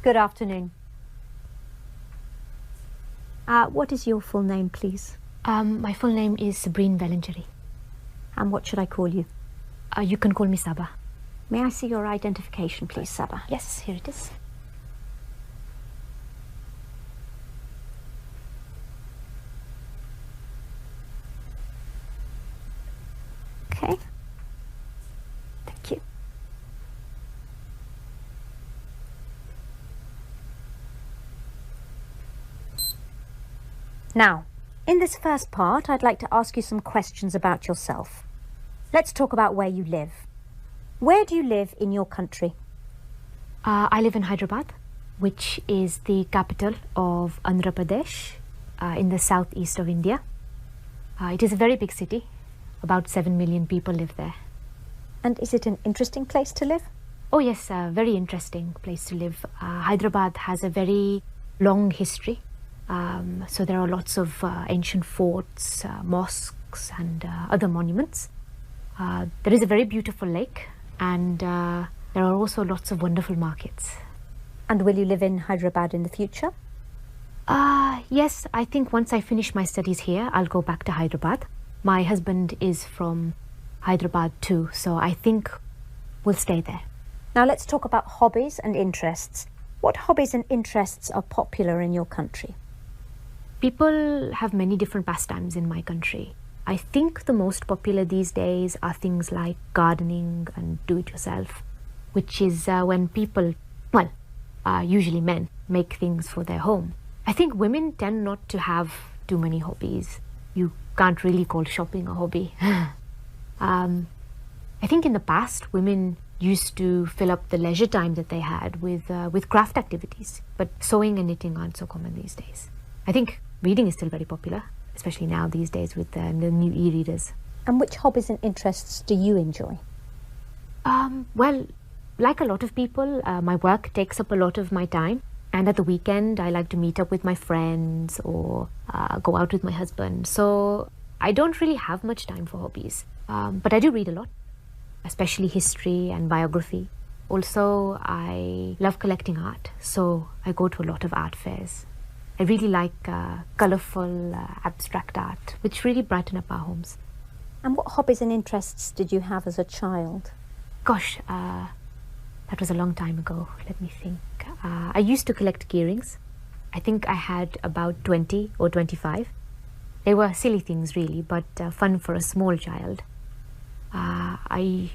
Good afternoon. What is your full name, please? My full name is Sabrine Bellingery. And what should I call you? You can call me Saba. May I see your identification, please, Saba? Yes, here it is. Okay. Thank you. Now, in this first part, I'd like to ask you some questions about yourself. Let's talk about where you live. Where do you live in your country? I live in Hyderabad, which is the capital of Andhra Pradesh, in the southeast of India. It is a very big city. About 7 million people live there. And is it an interesting place to live? Oh yes, a very interesting place to live. Hyderabad has a very long history. So there are lots of ancient forts, mosques and other monuments. There is a very beautiful lake, and there are also lots of wonderful markets. And will you live in Hyderabad in the future? Yes, I think once I finish my studies here, I'll go back to Hyderabad. My husband is from Hyderabad too, so I think we'll stay there. Now let's talk about hobbies and interests. What hobbies and interests are popular in your country? People have many different pastimes in my country. I think the most popular these days are things like gardening and do-it-yourself, which is when people, usually men, make things for their home. I think women tend not to have too many hobbies. You can't really call shopping a hobby. I think in the past, women used to fill up the leisure time that they had with craft activities, but sewing and knitting aren't so common these days. I think reading is still very popular, especially now these days with the new e-readers. And which hobbies and interests do you enjoy? Well, like a lot of people, my work takes up a lot of my time. And at the weekend, I like to meet up with my friends or go out with my husband. So I don't really have much time for hobbies. But I do read a lot, especially history and biography. Also, I love collecting art. So I go to a lot of art fairs. I really like colourful, abstract art, which really brighten up our homes. And what hobbies and interests did you have as a child? Gosh, that was a long time ago. Let me think. I used to collect key-rings. I think I had about 20 or 25. They were silly things really, but fun for a small child. I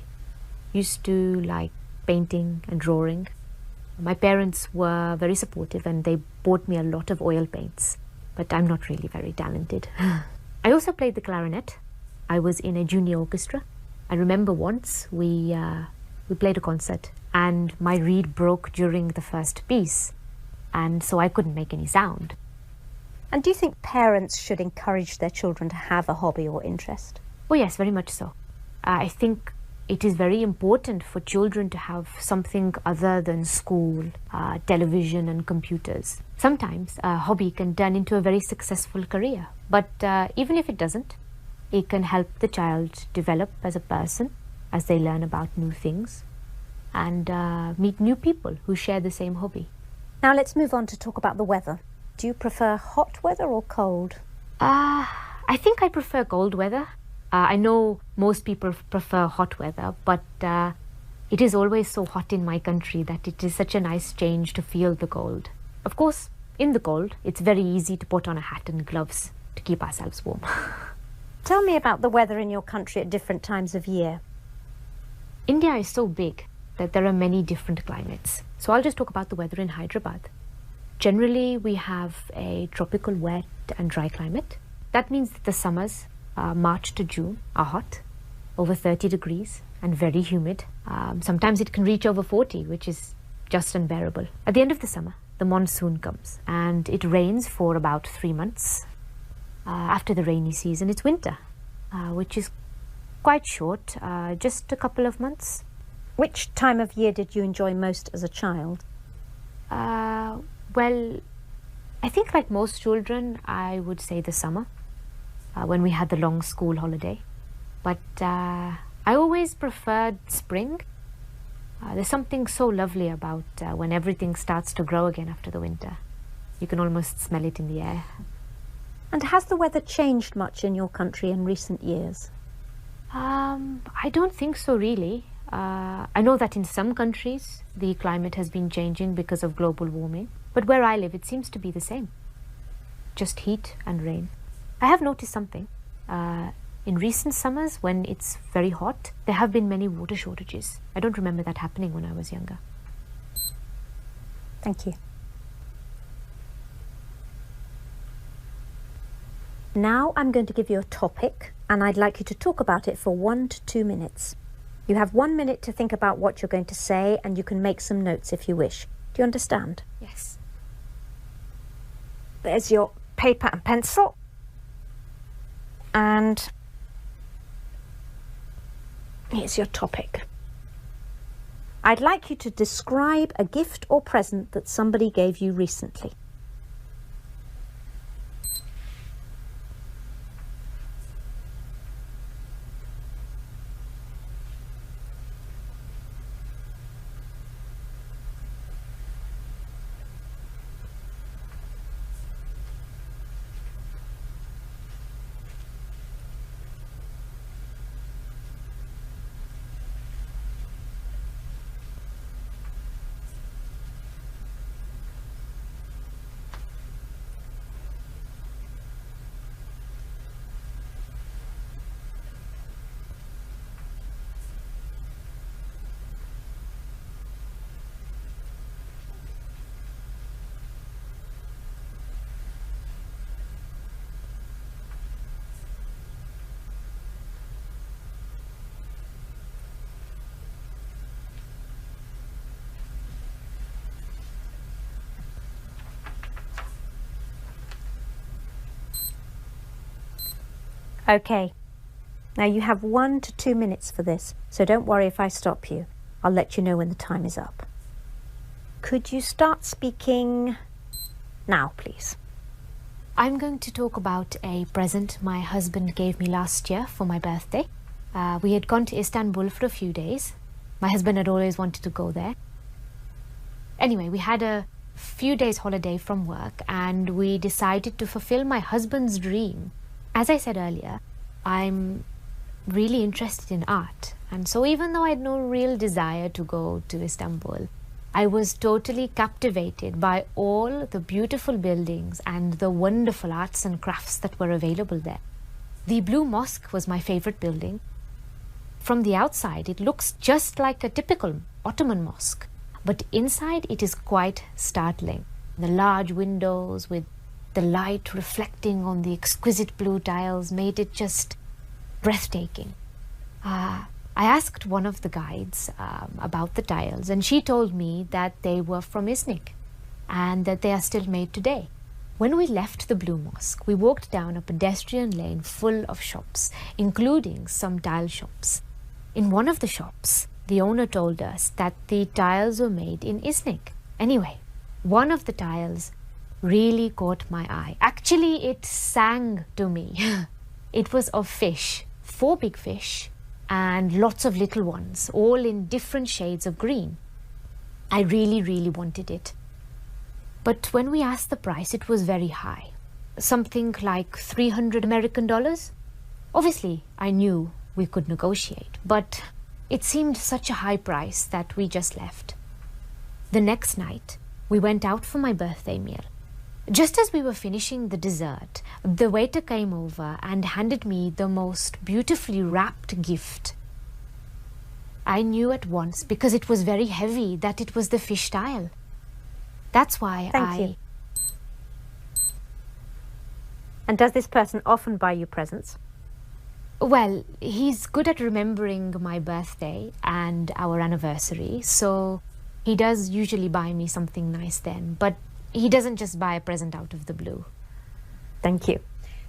used to like painting and drawing. My parents were very supportive and they bought me a lot of oil paints, but I'm not really very talented. I also played the clarinet. I was in a junior orchestra. I remember once we played a concert and my reed broke during the first piece, and so I couldn't make any sound. And do you think parents should encourage their children to have a hobby or interest? Oh yes, very much so. I think it is very important for children to have something other than school, television and computers. Sometimes a hobby can turn into a very successful career, but even if it doesn't, it can help the child develop as a person as they learn about new things and meet new people who share the same hobby. Now let's move on to talk about the weather. Do you prefer hot weather or cold? I think I prefer cold weather. I know most people prefer hot weather, but it is always so hot in my country that it is such a nice change to feel the cold. Of course, in the cold, it's very easy to put on a hat and gloves to keep ourselves warm. Tell me about the weather in your country at different times of year. India is so big that there are many different climates. So I'll just talk about the weather in Hyderabad. Generally, we have a tropical wet and dry climate. That means that the summers, March to June, are hot, over 30 degrees and very humid. Sometimes it can reach over 40, which is just unbearable. At the end of the summer, the monsoon comes and it rains for about 3 months. After the rainy season, it's winter, which is quite short, just a couple of months. Which time of year did you enjoy most as a child? Well, I think like most children, I would say the summer, when we had the long school holiday. But I always preferred spring. There's something so lovely about when everything starts to grow again after the winter. You can almost smell it in the air. And has the weather changed much in your country in recent years? I don't think so, really. I know that in some countries the climate has been changing because of global warming, but where I live it seems to be the same. Just heat and rain. I have noticed something. In recent summers, when it's very hot, there have been many water shortages. I don't remember that happening when I was younger. Thank you. Now I'm going to give you a topic, and I'd like you to talk about it for 1 to 2 minutes. You have 1 minute to think about what you're going to say, and you can make some notes if you wish. Do you understand? Yes. There's your paper and pencil. And here's your topic. I'd like you to describe a gift or present that somebody gave you recently. Okay. Now you have 1 to 2 minutes for this, so don't worry if I stop you. I'll let you know when the time is up. Could you start speaking now, please? I'm going to talk about a present my husband gave me last year for my birthday. We had gone to Istanbul for a few days. My husband had always wanted to go there. Anyway, we had a few days holiday from work and we decided to fulfill my husband's dream. As I said earlier, I'm really interested in art, and so even though I had no real desire to go to Istanbul, I was totally captivated by all the beautiful buildings and the wonderful arts and crafts that were available there. The Blue Mosque was my favorite building. From the outside, it looks just like a typical Ottoman mosque, but inside it is quite startling. The large windows with the light reflecting on the exquisite blue tiles made it just breathtaking. I asked one of the guides about the tiles, and she told me that they were from Iznik and that they are still made today. When we left the Blue Mosque, we walked down a pedestrian lane full of shops, including some tile shops. In one of the shops, the owner told us that the tiles were made in Iznik. Anyway, one of the tiles really caught my eye. Actually, it sang to me. It was of fish, 4 big fish and lots of little ones, all in different shades of green. I really wanted it. But when we asked the price, it was very high. Something like $300. Obviously, I knew we could negotiate, but it seemed such a high price that we just left. The next night, we went out for my birthday meal. Just as we were finishing the dessert, the waiter came over and handed me the most beautifully wrapped gift. I knew at once, because it was very heavy, that it was the fish tile. That's why Thank you. And does this person often buy you presents? Well, he's good at remembering my birthday and our anniversary, so he does usually buy me something nice then, but he doesn't just buy a present out of the blue. Thank you.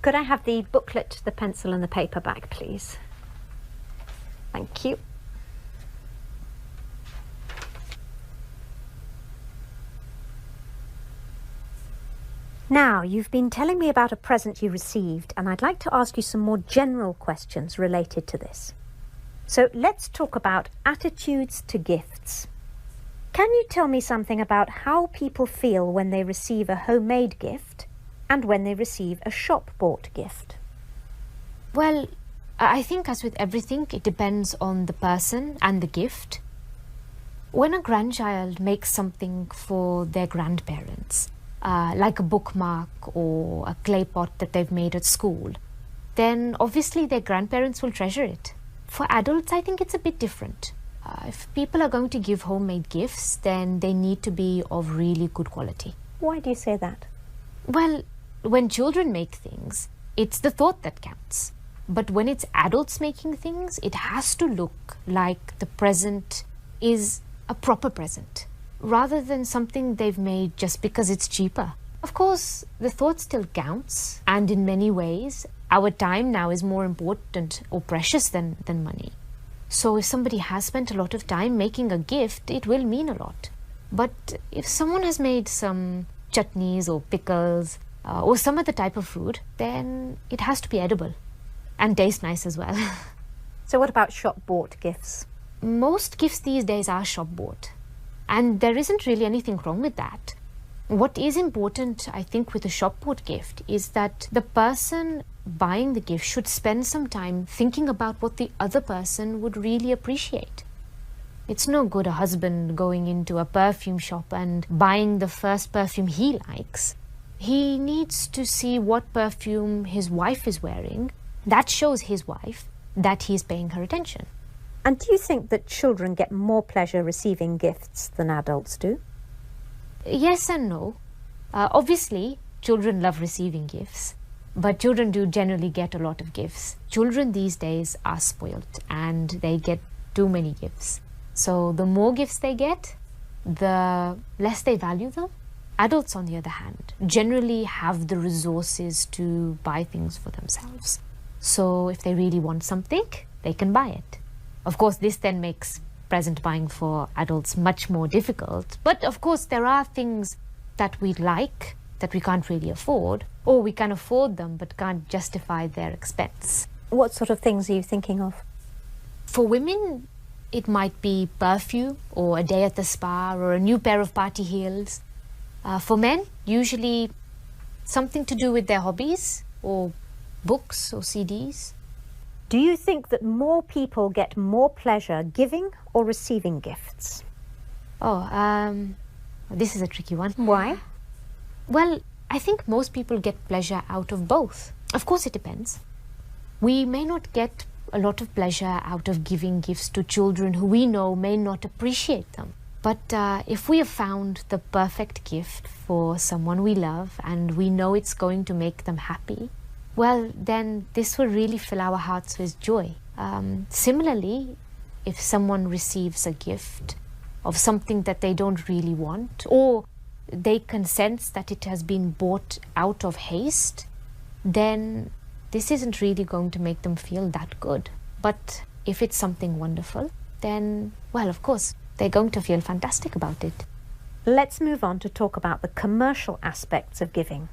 Could I have the booklet, the pencil and the paper back, please? Thank you. Now, you've been telling me about a present you received, and I'd like to ask you some more general questions related to this. So let's talk about attitudes to gifts. Can you tell me something about how people feel when they receive a homemade gift and when they receive a shop-bought gift? Well, I think as with everything, it depends on the person and the gift. When a grandchild makes something for their grandparents, like a bookmark or a clay pot that they've made at school, then obviously their grandparents will treasure it. For adults, I think it's a bit different. If people are going to give homemade gifts, then they need to be of really good quality. Why do you say that? Well, when children make things, it's the thought that counts. But when it's adults making things, it has to look like the present is a proper present, rather than something they've made just because it's cheaper. Of course, the thought still counts, and in many ways, our time now is more important or precious than money. So if somebody has spent a lot of time making a gift, it will mean a lot. But if someone has made some chutneys or pickles or some other type of food, then it has to be edible and taste nice as well. So what about shop-bought gifts? Most gifts these days are shop-bought, and there isn't really anything wrong with that. What is important, I think, with a shop-bought gift is that the person buying the gift should spend some time thinking about what the other person would really appreciate. It's no good a husband going into a perfume shop and buying the first perfume he likes. He needs to see what perfume his wife is wearing. That shows his wife that he's paying her attention. And do you think that children get more pleasure receiving gifts than adults do? Yes and no. Obviously, children love receiving gifts, but children do generally get a lot of gifts. Children these days are spoilt and they get too many gifts. So the more gifts they get, the less they value them. Adults, on the other hand, generally have the resources to buy things for themselves. So if they really want something, they can buy it. Of course, this then makes present buying for adults much more difficult. But of course, there are things that we like that we can't really afford, or we can afford them but can't justify their expense. What sort of things are you thinking of? For women, it might be perfume or a day at the spa or a new pair of party heels. For men, usually something to do with their hobbies or books or CDs. Do you think that more people get more pleasure giving or receiving gifts? This is a tricky one. Why? Well, I think most people get pleasure out of both. Of course, it depends. We may not get a lot of pleasure out of giving gifts to children who we know may not appreciate them. But if we have found the perfect gift for someone we love and we know it's going to make them happy, well, then this will really fill our hearts with joy. Similarly, if someone receives a gift of something that they don't really want, or they can sense that it has been bought out of haste, then this isn't really going to make them feel that good. But if it's something wonderful, then, well, of course, they're going to feel fantastic about it. Let's move on to talk about the commercial aspects of giving.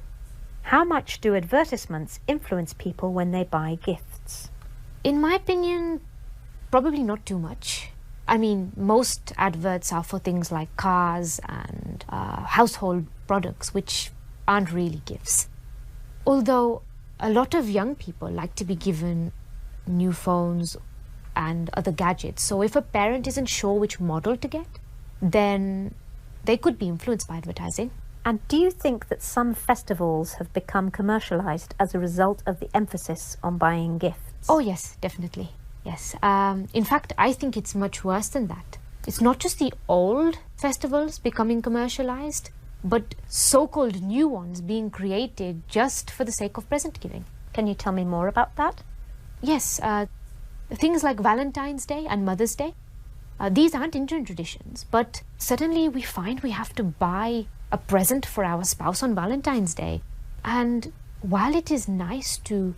How much do advertisements influence people when they buy gifts? In my opinion, probably not too much. I mean, most adverts are for things like cars and household products, which aren't really gifts. Although a lot of young people like to be given new phones and other gadgets. So if a parent isn't sure which model to get, then they could be influenced by advertising. And do you think that some festivals have become commercialized as a result of the emphasis on buying gifts? Oh yes, definitely. Yes. In fact, I think it's much worse than that. It's not just the old festivals becoming commercialized, but so-called new ones being created just for the sake of present giving. Can you tell me more about that? Yes. Things like Valentine's Day and Mother's Day. These aren't Indian traditions, but suddenly we find we have to buy a present for our spouse on Valentine's Day. And while it is nice to